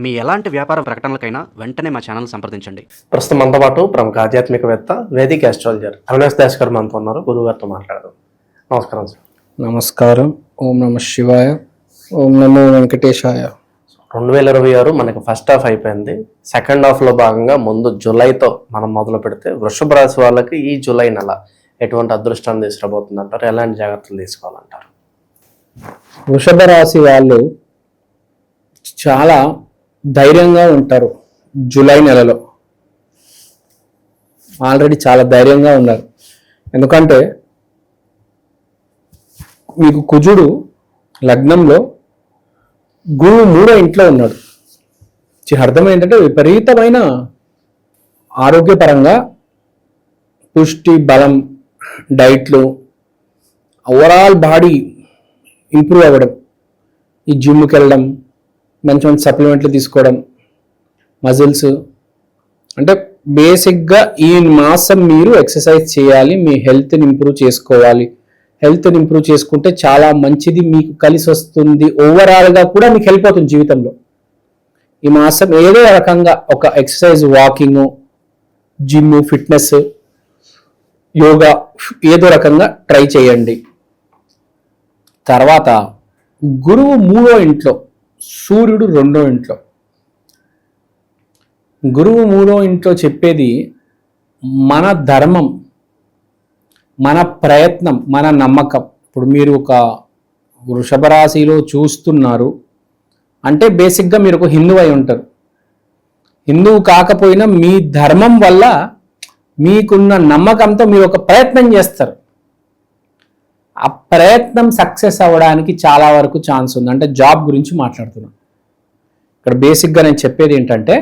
మీ ఎలాంటి వ్యాపార ప్రకటనలకైనా వెంటనే మా ఛానల్ సంప్రదించండి. ప్రస్తుతం మనతో పాటు ప్రముఖ ఆధ్యాత్మికవేత్త వేదిక ఆస్ట్రాలజర్ అవినాష్ దాస్ గారు మనతో ఉన్నారు. గురువు గారితో మాట్లాడదాం. నమస్కారం సార్. నమస్కారం. ఓం నమ శివాయ. ఓం నమో వెంకటేశాయ. 2026 మనకి ఫస్ట్ హాఫ్ అయిపోయింది. సెకండ్ హాఫ్లో భాగంగా ముందు జూలైతో మనం మొదలు పెడితే వృషభ రాశి వాళ్ళకి ఈ జూలై నెల ఎటువంటి అదృష్టాన్ని తీసుకురాబోతుంది అంటారు? ఎలాంటి జాగ్రత్తలు తీసుకోవాలంటారు? వృషభ రాశి వాళ్ళు చాలా ధైర్యంగా ఉంటారు. జూలై నెలలో ఆల్రెడీ చాలా ధైర్యంగా ఉన్నారు. ఎందుకంటే మీకు కుజుడు లగ్నంలో, గురువు 3వ ఇంట్లో ఉన్నాడు. అర్థం ఏంటంటే విపరీతమైన ఆరోగ్యపరంగా పుష్టి, బలం, డైట్లు, ఓవరాల్ బాడీ ఇంప్రూవ్ అవ్వడం, ఈ జిమ్కి వెళ్ళడం, మంచి మంచి సప్లిమెంట్లు తీసుకోవడం, మజిల్స్, అంటే బేసిక్గా ఈ మాసం మీరు ఎక్సర్సైజ్ చేయాలి. మీ హెల్త్ని ఇంప్రూవ్ చేసుకోవాలి. హెల్త్ని ఇంప్రూవ్ చేసుకుంటే చాలా మంచిది, మీకు కలిసి వస్తుంది. ఓవరాల్గా కూడా మీకు హెల్ప్ అవుతుంది జీవితంలో. ఈ మాసం ఏదో రకంగా ఒక exercise, walking, gym, fitness, yoga ఏదో రకంగా ట్రై చేయండి. తర్వాత గురువు 3వ ఇంట్లో, సూర్యుడు 2వ ఇంట్లో. గురువు 3వ ఇంట్లో చెప్పేది మన ధర్మం, మన ప్రయత్నం, మన నమ్మకం. ఇప్పుడు మీరు ఒక వృషభ రాశిలో చూస్తున్నారు అంటే బేసిక్గా మీరు ఒక హిందువు అయి ఉంటారు. హిందువు కాకపోయినా మీ ధర్మం వల్ల మీకున్న నమ్మకంతో మీరు ఒక ప్రయత్నం చేస్తారు. ఆ ప్రయత్నం సక్సెస్ అవ్వడానికి చాలా వరకు ఛాన్స్ ఉంది. అంటే జాబ్ గురించి మాట్లాడుతున్నాను ఇక్కడ. బేసిక్గా నేను చెప్పేది ఏంటంటే,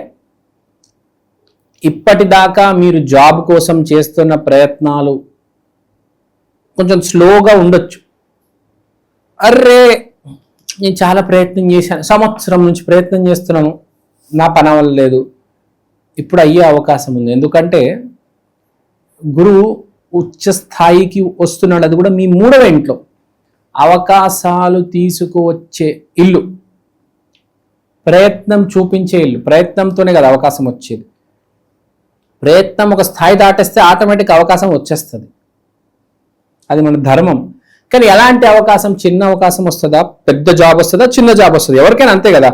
ఇప్పటిదాకా మీరు జాబ్ కోసం చేస్తున్న ప్రయత్నాలు కొంచెం స్లోగా ఉండొచ్చు. అర్రే నేను చాలా ప్రయత్నం చేశాను, సంవత్సరం నుంచి ప్రయత్నం చేస్తున్నాను, నా పని అవ్వలేదు. ఇప్పుడు అయ్యే అవకాశం ఉంది. ఎందుకంటే గురువు ఉచ్చ స్థాయికి వస్తున్నాడు. అది కూడా మీ 3వ ఇంట్లో. అవకాశాలు తీసుకువచ్చే ఇల్లు, ప్రయత్నం చూపించే ఇల్లు. ప్రయత్నంతోనే కదా అవకాశం వచ్చేది. ప్రయత్నం ఒక స్థాయి దాటేస్తే ఆటోమేటిక్ అవకాశం వచ్చేస్తుంది. అది మన ధర్మం. కానీ ఎలాంటి అవకాశం? చిన్న అవకాశం వస్తుందా, పెద్ద జాబ్ వస్తుందా, చిన్న జాబ్ వస్తుంది? ఎవరికైనా అంతే కదా.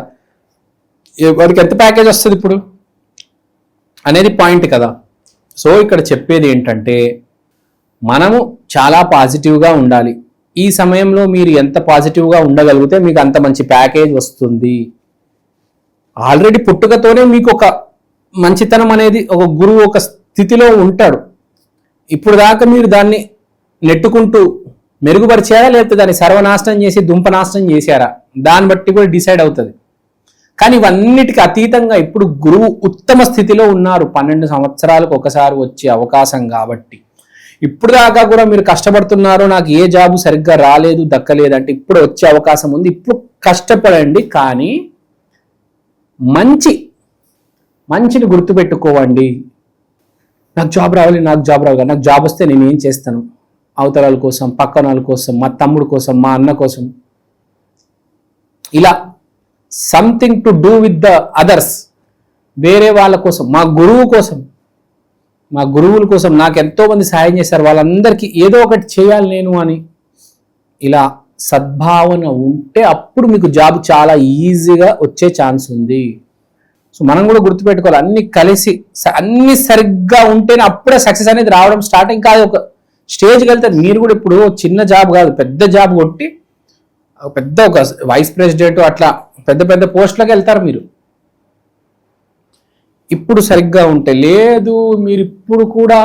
ఎవరికి ఎంత ప్యాకేజ్ వస్తుంది ఇప్పుడు అనేది పాయింట్ కదా. సో ఇక్కడ చెప్పేది ఏంటంటే, మనము చాలా పాజిటివ్గా ఉండాలి. ఈ సమయంలో మీరు ఎంత పాజిటివ్గా ఉండగలిగితే మీకు అంత మంచి ప్యాకేజ్ వస్తుంది. ఆల్రెడీ పుట్టుకతోనే మీకు ఒక మంచితనం అనేది, ఒక గురువు ఒక స్థితిలో ఉంటాడు. ఇప్పుడు దాకా మీరు దాన్ని నెట్టుకుంటూ మెరుగుపరిచారా, లేకపోతే దాన్ని సర్వనాశనం చేసి దుంపనాశనం చేశారా, దాన్ని బట్టి కూడా డిసైడ్ అవుతుంది. కానీ ఇవన్నిటికీ అతీతంగా ఇప్పుడు గురువు ఉత్తమ స్థితిలో ఉన్నారు. 12 సంవత్సరాలకు ఒకసారి వచ్చే అవకాశం కాబట్టి ఇప్పుడు దాకా కూడా మీరు కష్టపడుతున్నారు. నాకు ఏ జాబు సరిగ్గా రాలేదు, దక్కలేదు అంటే ఇప్పుడు వచ్చే అవకాశం ఉంది. ఇప్పుడు కష్టపడండి. కానీ మంచిని గుర్తుపెట్టుకోవండి. నాకు జాబ్ రావాలి, నాకు జాబ్ వస్తే నేను ఏం చేస్తాను? అవతల వాళ్ళ కోసం, పక్కన వాళ్ళ కోసం, మా తమ్ముడు కోసం, మా అన్న కోసం, ఇలా something to do with the others, వేరే వాళ్ళ కోసం, మా గురువు కోసం, మా గురువుల కోసం నాకు ఎంతో మంది సాయం చేశారు, వాళ్ళందరికీ ఏదో ఒకటి చేయాలి నేను అని, ఇలా సద్భావన ఉంటే అప్పుడు మీకు జాబ్ చాలా ఈజీగా వచ్చే ఛాన్స్ ఉంది. సో మనం కూడా గుర్తుపెట్టుకోవాలి, అన్ని కలిసి అన్ని సరిగ్గా ఉంటేనే అప్పుడే సక్సెస్ అనేది రావడం స్టార్ట్. ఇంకా ఒక స్టేజ్కి వెళ్తే మీరు కూడా ఇప్పుడు చిన్న జాబ్ కాదు, పెద్ద జాబ్ కొట్టి ఒక వైస్ ప్రెసిడెంట్ అట్లా పెద్ద పెద్ద పోస్టులకు వెళ్తారు మీరు. ఇప్పుడు సరిగ్గా ఉంటే. లేదు మీరు ఇప్పుడు కూడా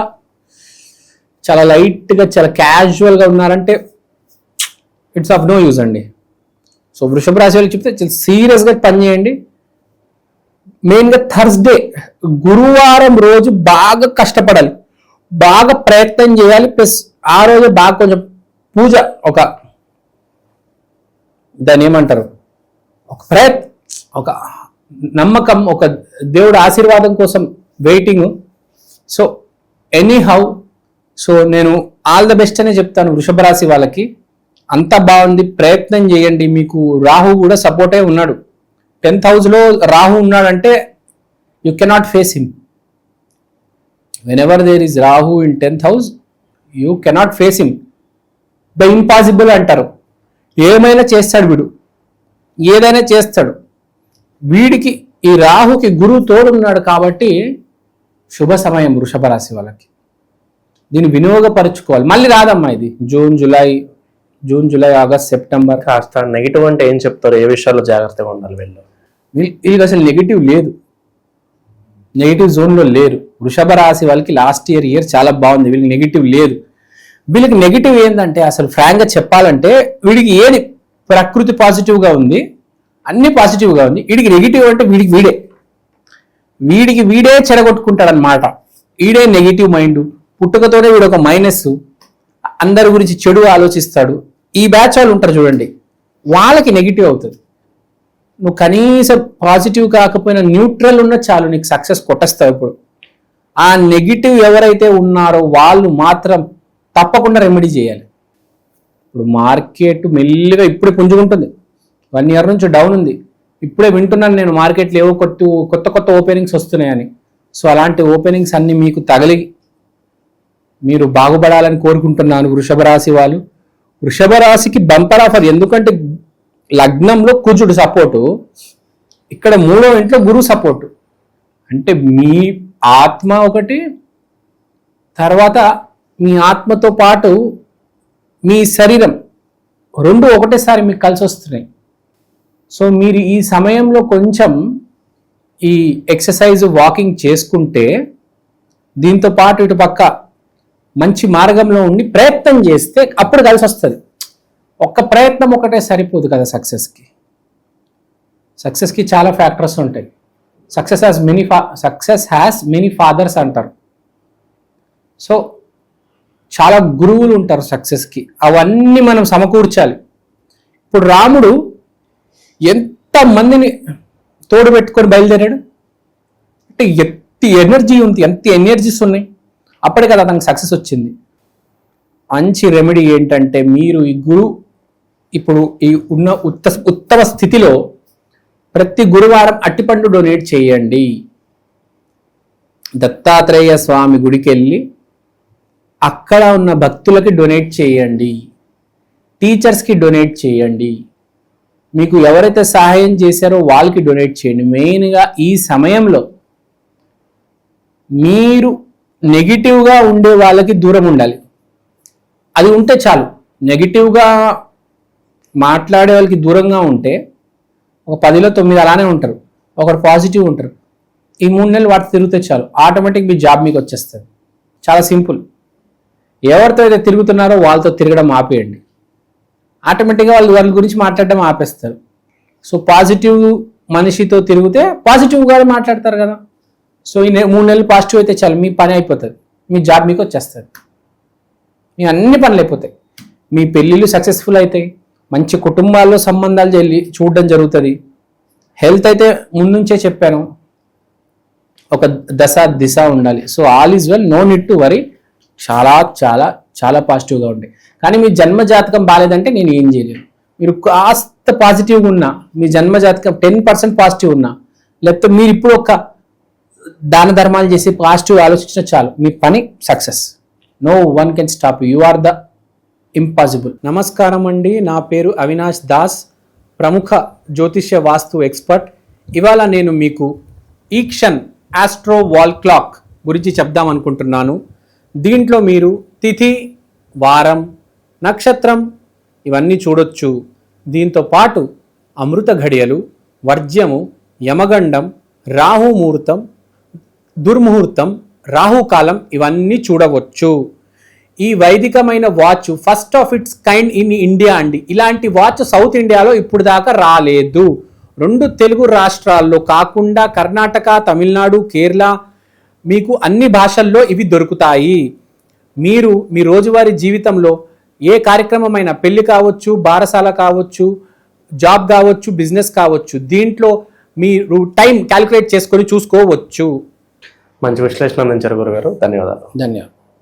చాలా లైట్గా, చాలా క్యాజువల్గా ఉన్నారంటే ఇట్స్ ఆఫ్ నో యూజ్ అండి. సో వృషభ రాశి వాళ్ళు చెప్తే చాలా సీరియస్గా పనిచేయండి. మెయిన్గా థర్స్డే, గురువారం రోజు బాగా కష్టపడాలి, బాగా ప్రయత్నం చేయాలి. ప్లస్ ఆ రోజు బాగా కొంచెం పూజ, ఒక దాన్ని ఏమంటారు, ఒక నమ్మకం, ఒక దేవుడు ఆశీర్వాదం కోసం వెయిటింగ్. సో ఎనీహౌ, సో నేను ఆల్ ద బెస్ట్ అనే చెప్తాను వృషభ రాశి వాళ్ళకి. అంత బాగుంది, ప్రయత్నం చేయండి. మీకు రాహు కూడా సపోర్టే ఉన్నాడు. 10th హౌస్లో రాహు ఉన్నాడంటే you cannot face him. Whenever there is Rahu in 10th house you cannot face him. The impossible అంటారు. ఏమైనా చేస్తాడు వీడు, ఏదైనా చేస్తాడు. వీడికి ఈ రాహుకి గురువు తోడున్నాడు కాబట్టి శుభ సమయం వృషభ రాశి వాళ్ళకి. దీన్ని వినియోగపరచుకోవాలి. మళ్ళీ రాదమ్మా ఇది జూన్ జూలై ఆగస్ట్ సెప్టెంబర్. కాస్త నెగిటివ్ అంటే ఏం చెప్తారు? ఏ విషయాల్లో జాగ్రత్తగా ఉండాలి వీళ్ళు? వీళ్ళకి అసలు నెగిటివ్ లేదు, నెగిటివ్ జోన్లో లేరు. వృషభ రాశి వాళ్ళకి లాస్ట్ ఇయర్ చాలా బాగుంది. వీళ్ళకి నెగిటివ్ లేదు. వీళ్ళకి నెగిటివ్ ఏంటంటే అసలు ఫ్రాంక్గా చెప్పాలంటే వీడికి ఏది ప్రకృతి పాజిటివ్గా ఉంది, అన్ని పాజిటివ్గా ఉంది. వీడికి నెగిటివ్ అంటే వీడికి వీడే చెడగొట్టుకుంటాడు అనమాట. వీడే నెగిటివ్ మైండ్. పుట్టుకతోనే వీడు ఒక మైనస్. అందరి గురించి చెడు ఆలోచిస్తాడు. ఈ బ్యాచ్ వాళ్ళు ఉంటారు చూడండి, వాళ్ళకి నెగిటివ్ అవుతుంది. నువ్వు కనీసం పాజిటివ్ కాకపోయినా న్యూట్రల్ ఉన్న చాలు, నీకు సక్సెస్ కొట్టేస్తావు. ఇప్పుడు ఆ నెగిటివ్ ఎవరైతే ఉన్నారో వాళ్ళు మాత్రం తప్పకుండా రెమెడీ చేయాలి. ఇప్పుడు మార్కెట్ మెల్లిగా ఇప్పుడే పుంజుకుంటుంది. 1 year నుంచి డౌన్ ఉంది. ఇప్పుడే వింటున్నాను నేను మార్కెట్లో ఏవో కొత్త ఓపెనింగ్స్ వస్తున్నాయని. సో అలాంటి ఓపెనింగ్స్ అన్ని మీకు తగిలి మీరు బాగుపడాలని కోరుకుంటున్నాను వృషభ రాశి వాళ్ళు. వృషభ రాశికి బంపర్ ఆఫర్. ఎందుకంటే లగ్నంలో కుజుడు సపోర్టు, ఇక్కడ 3వ ఇంట్లో గురువు సపోర్టు. అంటే మీ ఆత్మ ఒకటి, తర్వాత మీ ఆత్మతో పాటు మీ శరీరం 2 ఒకటేసారి మీకు కలిసి వస్తున్నాయి. సో మీరు ఈ సమయంలో కొంచెం ఈ ఎక్సర్సైజ్ వాకింగ్ చేసుకుంటే, దీంతో పాటు ఇటు పక్క మంచి మార్గంలో ఉండి ప్రయత్నం చేస్తే అప్పుడు కలిసి వస్తుంది. ఒక్క ప్రయత్నం ఒకటే సరిపోదు కదా సక్సెస్కి చాలా ఫ్యాక్టర్స్ ఉంటాయి. సక్సెస్ హ్యాస్ మెనీ ఫాదర్స్ అంటారు. సో చాలా గురువులు ఉంటారు సక్సెస్కి. అవన్నీ మనం సమకూర్చాలి. ఇప్పుడు రాముడు ఎంత మందిని తోడు పెట్టుకొని బయలుదేరాడు అంటే ఎంత ఎనర్జీ ఉంది, ఎంత ఎనర్జీస్ ఉన్నాయి. అప్పుడే కదా అతనికి సక్సెస్ వచ్చింది. మంచి రెమెడీ ఏంటంటే మీరు ఈ ఇప్పుడు ఈ ఉన్న ఉత్తమ స్థితిలో ప్రతి గురువారం అట్టిపండు డొనేట్ చేయండి. దత్తాత్రేయ స్వామి గుడికి వెళ్ళి అక్కడ ఉన్న భక్తులకి డొనేట్ చేయండి, టీచర్స్కి డొనేట్ చేయండి, మీకు ఎవరైతే సహాయం చేశారో వాళ్ళకి డొనేట్ చేయండి. మెయిన్గా ఈ సమయంలో మీరు నెగిటివ్గా ఉండే వాళ్ళకి దూరం ఉండాలి. అది ఉంటే చాలు. నెగిటివ్గా మాట్లాడే వాళ్ళకి దూరంగా ఉంటే ఒక 10లో 9 అలానే ఉంటారు, ఒకరు పాజిటివ్ ఉంటారు. ఈ 3 నెలలు వాటి తిరిగితే చాలు, ఆటోమేటిక్ మీ జాబ్ మీకు వచ్చేస్తుంది. చాలా సింపుల్. ఎవరితో అయితే తిరుగుతున్నారో వాళ్ళతో తిరగడం ఆపేయండి. ఆటోమేటిక్గా వాళ్ళ గురించి మాట్లాడడం ఆపేస్తారు. సో పాజిటివ్ మనిషితో తిరిగితే పాజిటివ్గా మాట్లాడతారు కదా. సో ఈ 3 నెలలు పాజిటివ్ అయితే చాలు, మీ పని అయిపోతుంది, మీ జాబ్ మీకు వచ్చేస్తుంది, మీ అన్ని పనులు అయిపోతాయి, మీ పెళ్ళిళ్ళు సక్సెస్ఫుల్ అవుతాయి, మంచి కుటుంబాల్లో సంబంధాలు చూడడం జరుగుతుంది. హెల్త్ అయితే ముందుంచే చెప్పాను, ఒక దిశ ఉండాలి. So all is well, no need to worry. చాలా చాలా చాలా పాజిటివ్గా ఉండే. కానీ మీ జన్మ జాతకం బాగాలేదంటే నేను ఏం చేయలేను. మీరు కాస్త పాజిటివ్గా ఉన్నా, మీ జన్మ జాతకం 10% పాజిటివ్ ఉన్నా, లేకపోతే మీరు ఇప్పుడు ఒక దాన ధర్మాలు చేసి పాజిటివ్ ఆలోచించినా చాలు, మీ పని success. No one can stop you. Are the impossible. నమస్కారం అండి, నా పేరు అవినాష్ దాస్, ప్రముఖ జ్యోతిష్య వాస్తు ఎక్స్పర్ట్. ఇవాళ నేను మీకు ఈక్షన్ ఆస్ట్రో వాల్ క్లాక్ గురించి చెప్దాం అనుకుంటున్నాను. దీంట్లో మీరు తిథి, వారం, నక్షత్రం ఇవన్నీ చూడొచ్చు. దీంతో పాటు అమృత ఘడియలు, వర్జ్యము, యమగండం, రాహుముహూర్తం, దుర్ముహూర్తం, రాహుకాలం ఇవన్నీ చూడవచ్చు. ఈ వైదికమైన watch first of its kind in India అండి. ఇలాంటి వాచ్ సౌత్ ఇండియాలో ఇప్పుడు దాకా రాలేదు. 2 తెలుగు రాష్ట్రాల్లో కాకుండా కర్ణాటక, తమిళనాడు, కేరళ, మీకు అన్ని భాషల్లో ఇవి దొరుకుతాయి. మీరు మీ రోజువారీ జీవితంలో ఏ కార్యక్రమమైనా, పెళ్లి కావచ్చు, బారసాల కావచ్చు, జాబ్ కావచ్చు, బిజినెస్ కావచ్చు, దీంట్లో మీరు టైం క్యాలిక్యులేట్ చేసుకొని చూసుకోవచ్చు. మంచి విశ్లేషణ అందించారు గురుగారు. ధన్యవాదాలు.